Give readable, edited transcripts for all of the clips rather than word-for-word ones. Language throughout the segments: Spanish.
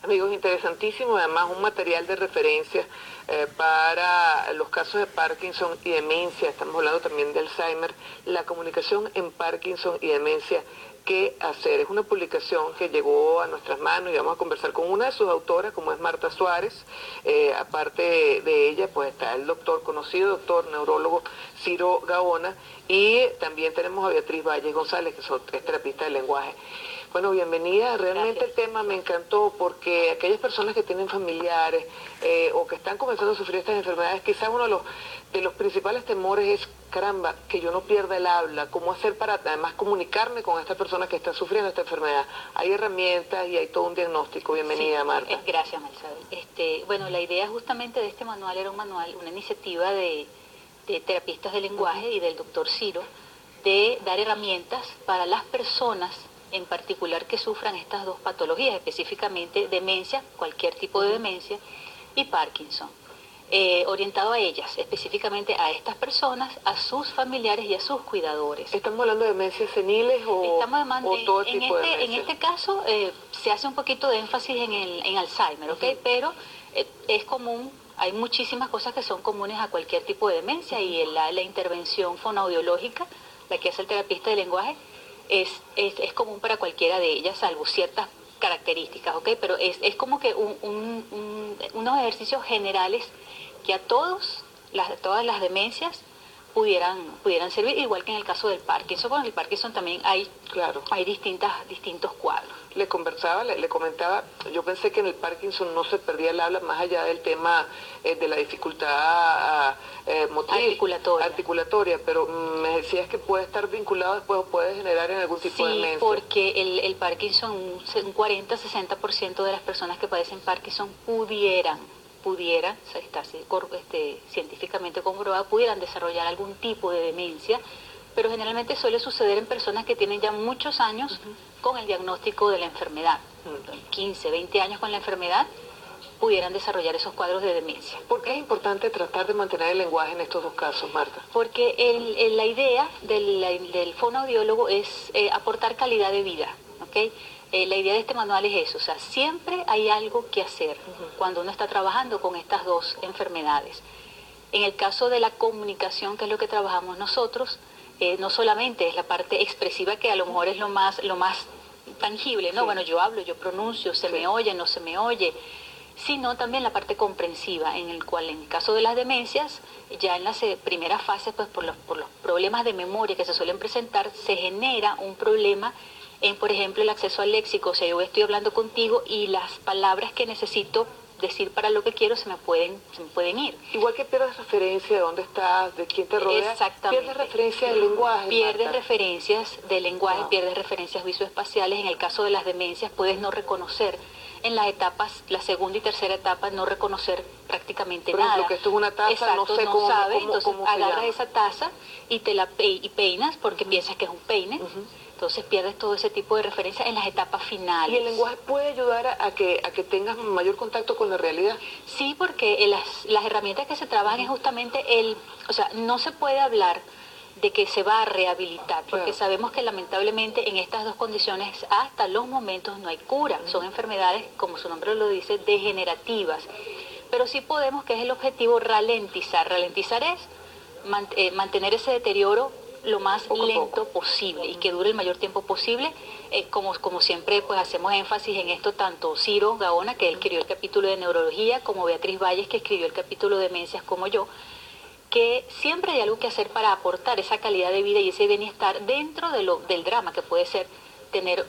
Amigos, interesantísimo, además un material de referencia para los casos de Parkinson y demencia. Estamos hablando también de Alzheimer, la comunicación en Parkinson y demencia. ¿Qué hacer? Es una publicación que llegó a nuestras manos y vamos a conversar con una de sus autoras, como es Marta Suárez. Aparte de ella, pues está el conocido doctor neurólogo Ciro Gaona, y también tenemos a Beatriz Valle González, que es terapista del lenguaje. Bueno, bienvenida. Realmente el tema me encantó porque aquellas personas que tienen familiares o que están comenzando a sufrir estas enfermedades, quizás uno de los principales temores es, caramba, que yo no pierda el habla. ¿Cómo hacer para además comunicarme con esta persona que está sufriendo esta enfermedad? Hay herramientas y hay todo un diagnóstico. Bienvenida, Sí, Marta. Gracias, Marisabel. Bueno, la idea justamente de este manual era un manual, una iniciativa de terapistas del lenguaje y del doctor Ciro, de dar herramientas para las personas en particular que sufran estas dos patologías, específicamente demencia, cualquier tipo de demencia, y Parkinson. Orientado a ellas, específicamente a estas personas, a sus familiares y a sus cuidadores. ¿Estamos hablando de demencias seniles o todo tipo de demencia? En este caso se hace un poquito de énfasis en Alzheimer, ¿ok? Pero es común, hay muchísimas cosas que son comunes a cualquier tipo de demencia, y la intervención fonoaudiológica, la que hace el terapista de lenguaje, es común para cualquiera de ellas, salvo ciertas características, ¿ok? Pero es como que unos ejercicios generales que a todas las demencias pudieran servir, igual que en el caso del Parkinson. Bueno, en el Parkinson también hay distintos cuadros. Le comentaba, yo pensé que en el Parkinson no se perdía el habla, más allá del tema de la dificultad motriz, articulatoria, pero me decías que puede estar vinculado después o puede generar en algún tipo de demencia. Sí, porque el Parkinson, un 40-60% de las personas que padecen Parkinson pudieran, o sea, está científicamente comprobado, pudieran desarrollar algún tipo de demencia, pero generalmente suele suceder en personas que tienen ya muchos años con el diagnóstico de la enfermedad. 15, 20 años con la enfermedad, pudieran desarrollar esos cuadros de demencia. ¿Por qué es importante tratar de mantener el lenguaje en estos dos casos, Marta? Porque la idea del fonoaudiólogo es aportar calidad de vida, ¿ok? La idea de este manual es eso, o sea, siempre hay algo que hacer cuando uno está trabajando con estas dos enfermedades. En el caso de la comunicación, que es lo que trabajamos nosotros, no solamente es la parte expresiva, que a lo mejor es lo más tangible, ¿no? Sí. Bueno, yo hablo, yo pronuncio, se me oye, no se me oye, sino también la parte comprensiva, en el cual en el caso de las demencias, ya en las primeras fases, pues por los problemas de memoria que se suelen presentar, se genera un problema en, por ejemplo, el acceso al léxico. O sea, yo estoy hablando contigo y las palabras que necesito decir para lo que quiero se me pueden ir. Igual que pierdes referencia de dónde estás, de quién te rodea. Exactamente. Pierdes referencia del lenguaje. Pierdes referencias del lenguaje, pierdes referencias visoespaciales. En el caso de las demencias puedes no reconocer en las etapas, la segunda y tercera etapa, no reconocer prácticamente nada. Por ejemplo, que esto es una taza, exacto, no sé entonces cómo agarras esa taza y te la peinas porque piensas que es un peine. Entonces pierdes todo ese tipo de referencias en las etapas finales. ¿Y el lenguaje puede ayudar a que tengas mayor contacto con la realidad? Sí, porque las herramientas que se trabajan es justamente o sea, no se puede hablar de que se va a rehabilitar, porque sabemos que lamentablemente en estas dos condiciones hasta los momentos no hay cura. Son enfermedades, como su nombre lo dice, degenerativas. Pero sí podemos, que es el objetivo, ralentizar. Ralentizar es mantener ese deterioro lo más lento posible y que dure el mayor tiempo posible. Como siempre, pues hacemos énfasis en esto, tanto Ciro Gaona, que él escribió el capítulo de neurología, como Beatriz Valles, que escribió el capítulo de demencias, como yo, que siempre hay algo que hacer para aportar esa calidad de vida y ese bienestar dentro del drama que puede ser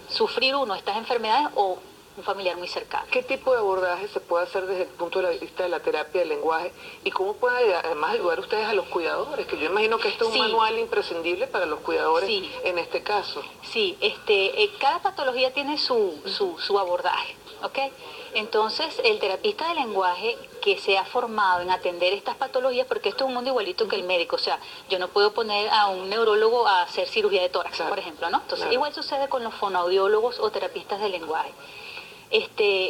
sufrir uno estas enfermedades o un familiar muy cercano. ¿Qué tipo de abordaje se puede hacer desde el punto de vista de la terapia del lenguaje? ¿Y cómo puede además ayudar ustedes a los cuidadores? Que yo imagino que esto es un manual imprescindible para los cuidadores en este caso. Sí, cada patología tiene su abordaje, ¿ok? Entonces, el terapista de lenguaje que se ha formado en atender estas patologías, porque esto es un mundo igualito que el médico, o sea, yo no puedo poner a un neurólogo a hacer cirugía de tórax, por ejemplo, ¿no? Entonces, igual sucede con los fonoaudiólogos o terapistas de lenguaje.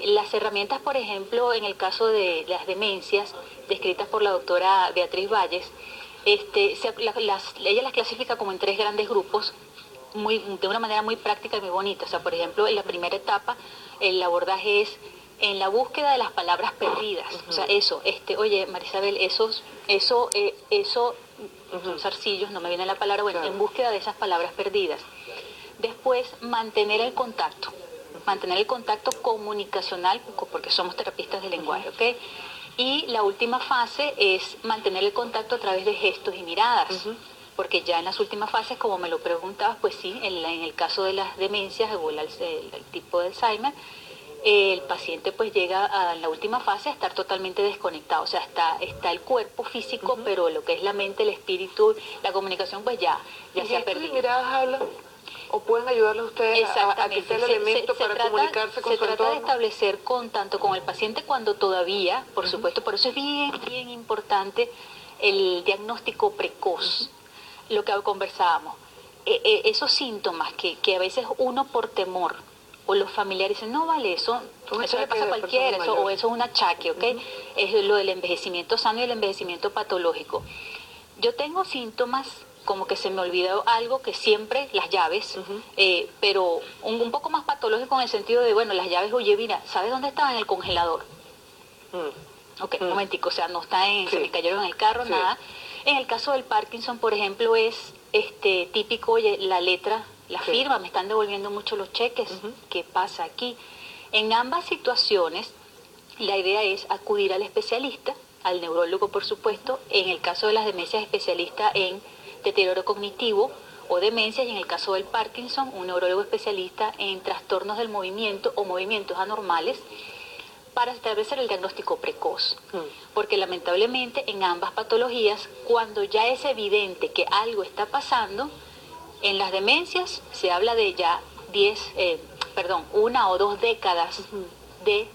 Las herramientas, por ejemplo, en el caso de las demencias, descritas por la doctora Beatriz Valles, ella las clasifica como en 3 grandes grupos, de una manera muy práctica y muy bonita. O sea, por ejemplo, en la primera etapa, el abordaje es en la búsqueda de las palabras perdidas. O sea, eso, oye, Marisabel, eso, son zarcillos, no me viene la palabra, bueno, en búsqueda de esas palabras perdidas. Después, mantener el contacto comunicacional, porque somos terapistas del lenguaje, ¿ok? Y la última fase es mantener el contacto a través de gestos y miradas. Porque ya en las últimas fases, como me lo preguntabas, pues sí, en el caso de las demencias o el tipo de Alzheimer, el paciente pues llega a la última fase a estar totalmente desconectado. O sea, está el cuerpo físico, pero lo que es la mente, el espíritu, la comunicación, pues ya se ha perdido. ¿Y miradas hablan? ¿O pueden ayudarle a ustedes a que sea el elemento para comunicarse con su entorno? Se trata de establecer tanto con el paciente cuando todavía, por supuesto, por eso es bien importante el diagnóstico precoz. Lo que conversábamos, esos síntomas que a veces uno por temor o los familiares dicen, no vale, eso le pasa a cualquiera, o eso es un achaque, ¿ok? Es lo del envejecimiento sano y el envejecimiento patológico. Yo tengo síntomas como que se me olvidó algo, que siempre, las llaves, pero un poco más patológico en el sentido de, bueno, las llaves, oye, mira, ¿sabes dónde estaban? En el congelador. Ok, un momentico, o sea, no está se me cayeron en el carro, nada. En el caso del Parkinson, por ejemplo, es típico, oye, la letra, la firma, me están devolviendo mucho los cheques, ¿qué pasa aquí? En ambas situaciones, la idea es acudir al especialista, al neurólogo, por supuesto, en el caso de las demencias, especialista en deterioro cognitivo o demencias, y en el caso del Parkinson, un neurólogo especialista en trastornos del movimiento o movimientos anormales, para establecer el diagnóstico precoz. Porque lamentablemente en ambas patologías, cuando ya es evidente que algo está pasando, en las demencias se habla de ya 1 o 2 décadas de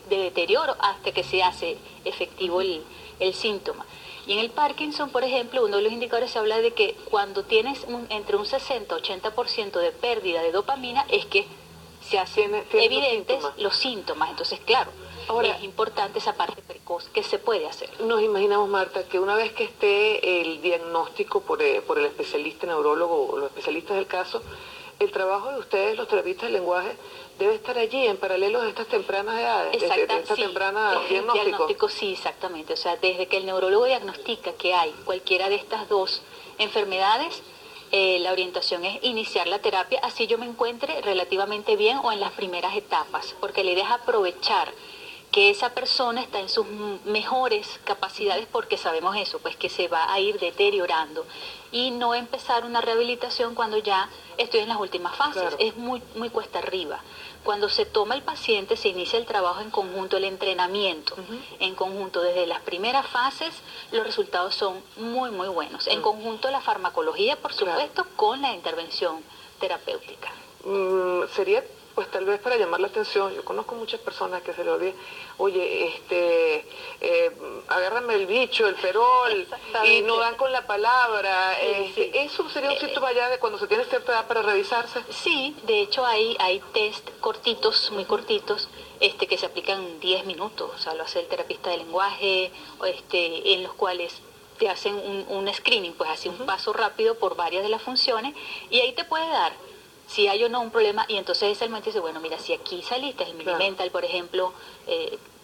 deterioro hasta que se hace efectivo el síntoma. Y en el Parkinson, por ejemplo, uno de los indicadores se habla de que cuando tienes entre un 60-80% de pérdida de dopamina, es que se hacen evidentes los síntomas. Entonces, claro, ahora, es importante esa parte precoz que se puede hacer. Nos imaginamos, Marta, que una vez que esté el diagnóstico por el especialista neurólogo o los especialistas del caso, el trabajo de ustedes, los terapistas del lenguaje, debe estar allí en paralelo de estas tempranas edades, de esta temprana diagnóstico. Sí, exactamente. O sea, desde que el neurólogo diagnostica que hay cualquiera de estas dos enfermedades, la orientación es iniciar la terapia, así yo me encuentre relativamente bien o en las primeras etapas, porque la idea es aprovechar que esa persona está en sus mejores capacidades, porque sabemos eso, pues que se va a ir deteriorando, y no empezar una rehabilitación cuando ya estoy en las últimas fases. Claro. Es muy cuesta arriba. Cuando se toma el paciente, se inicia el trabajo en conjunto, el entrenamiento en conjunto. Desde las primeras fases, los resultados son muy buenos. En conjunto, la farmacología, por supuesto, con la intervención terapéutica. Sería, pues tal vez para llamar la atención, yo conozco muchas personas que se le olvida, oye, agárrame el bicho, el perol, y no dan con la palabra. Sí. ¿Eso sería un síntoma ya de cuando se tiene cierta edad para revisarse? Sí, de hecho hay test cortitos, muy cortitos, que se aplican 10 minutos, o sea, lo hace el terapista de lenguaje, en los cuales te hacen un screening, pues así un paso rápido por varias de las funciones, y ahí te puede dar si hay o no un problema, y entonces ese momento dice, bueno, mira, si aquí saliste el mini-mental, por ejemplo,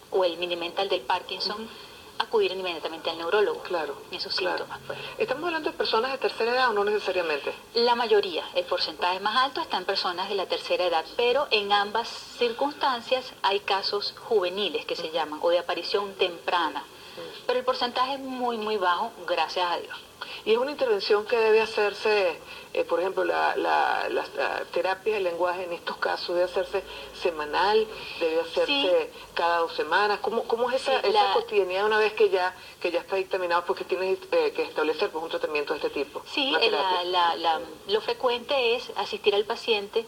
o el mini-mental del Parkinson, acudir inmediatamente al neurólogo. Claro. Esos síntomas. Pues. ¿Estamos hablando de personas de tercera edad o no necesariamente? La mayoría, el porcentaje más alto está en personas de la tercera edad, pero en ambas circunstancias hay casos juveniles que se llaman, o de aparición temprana. Pero el porcentaje es muy bajo, gracias a Dios. Y es una intervención que debe hacerse, por ejemplo, las terapias del lenguaje en estos casos, debe hacerse semanal, debe hacerse cada 2 semanas. ¿Cómo es esa cotidianidad una vez que ya está dictaminado, porque tienes que establecer pues, un tratamiento de este tipo? Sí, lo frecuente es asistir al paciente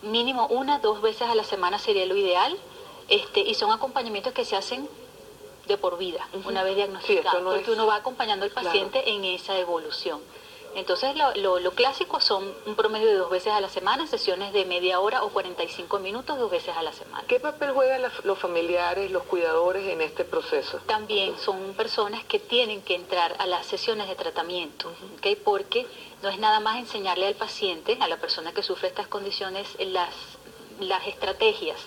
mínimo 1 o 2 veces a la semana sería lo ideal, y son acompañamientos que se hacen de por vida, una vez diagnosticado, porque uno va acompañando al paciente en esa evolución. Entonces lo clásico son un promedio de 2 veces a la semana, sesiones de media hora o 45 minutos 2 veces a la semana. ¿Qué papel juegan los familiares, los cuidadores en este proceso? También son personas que tienen que entrar a las sesiones de tratamiento, ¿okay? Porque no es nada más enseñarle al paciente, a la persona que sufre estas condiciones, las estrategias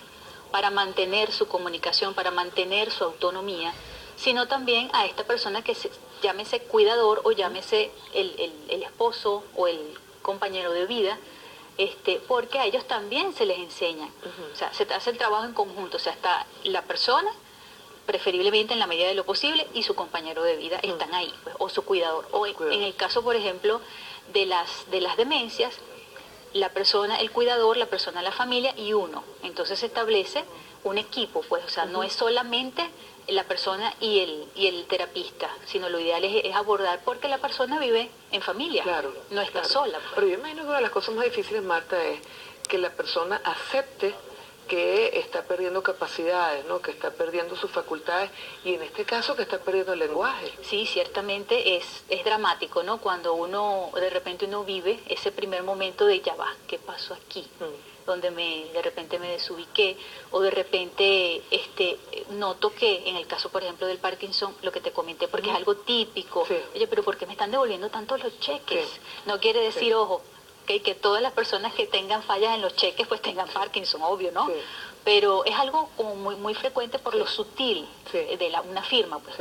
para mantener su comunicación, para mantener su autonomía, sino también a esta persona que llámese cuidador o llámese el esposo o el compañero de vida, porque a ellos también se les enseña. O sea, se hace el trabajo en conjunto, o sea, está la persona, preferiblemente en la medida de lo posible, y su compañero de vida están ahí, pues, o su cuidador. O en el caso, por ejemplo, de las demencias, la persona, el cuidador, la persona, la familia y uno. Entonces se establece un equipo, pues, o sea, no es solamente la persona y el terapista, sino lo ideal es abordar, porque la persona vive en familia, no está sola. Pues. Pero yo imagino que una de las cosas más difíciles, Marta, es que la persona acepte que está perdiendo capacidades, ¿no? Que está perdiendo sus facultades y en este caso que está perdiendo el lenguaje. Sí, ciertamente es dramático, ¿no? Cuando de repente uno vive ese primer momento de ya va, ¿qué pasó aquí? Donde de repente me desubiqué, o de repente noto que en el caso, por ejemplo, del Parkinson, lo que te comenté, porque es algo típico, oye, pero ¿por qué me están devolviendo tanto los cheques? No quiere decir, ojo, que todas las personas que tengan fallas en los cheques pues tengan Parkinson, obvio, ¿no? Pero es algo como muy frecuente por lo sutil de una firma, pues.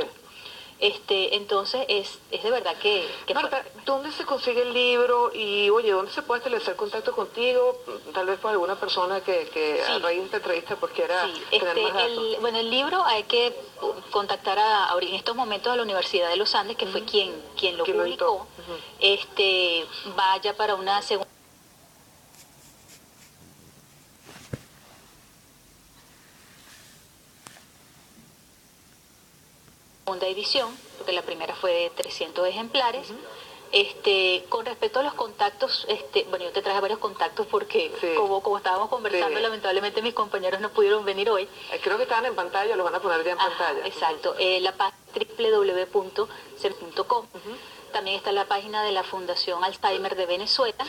Entonces es de verdad que Marta, ¿dónde se consigue el libro? Y oye, ¿dónde se puede establecer contacto contigo? Tal vez por alguna persona que a raíz de esta entrevista pues quiera tener más datos. Bueno, el libro hay que contactar en estos momentos a la Universidad de los Andes, que fue quien lo publicó. Vaya para una segunda edición, porque la primera fue de 300 ejemplares. Con respecto a los contactos, bueno, yo te traje varios contactos porque como estábamos conversando, lamentablemente mis compañeros no pudieron venir hoy. Creo que estaban en pantalla, los van a poner ya en pantalla. Exacto, la página www.cer.com. También está la página de la Fundación Alzheimer de Venezuela.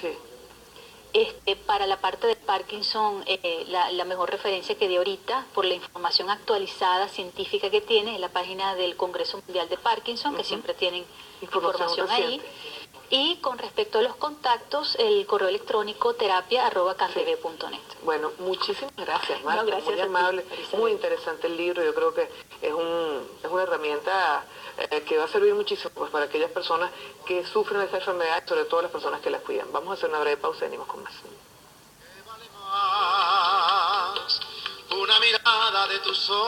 Para la parte de Parkinson, la mejor referencia que di ahorita, por la información actualizada científica que tiene, es la página del Congreso Mundial de Parkinson, que siempre tienen información ahí. Y con respecto a los contactos, el correo electrónico terapia@candb.net. Bueno, muchísimas gracias, Marta. No, gracias, muy amable, muy interesante el libro. Yo creo que es una herramienta que va a servir muchísimo pues, para aquellas personas que sufren esta enfermedad y sobre todo las personas que las cuidan. Vamos a hacer una breve pausa y venimos con más. Una mirada de tus ojos.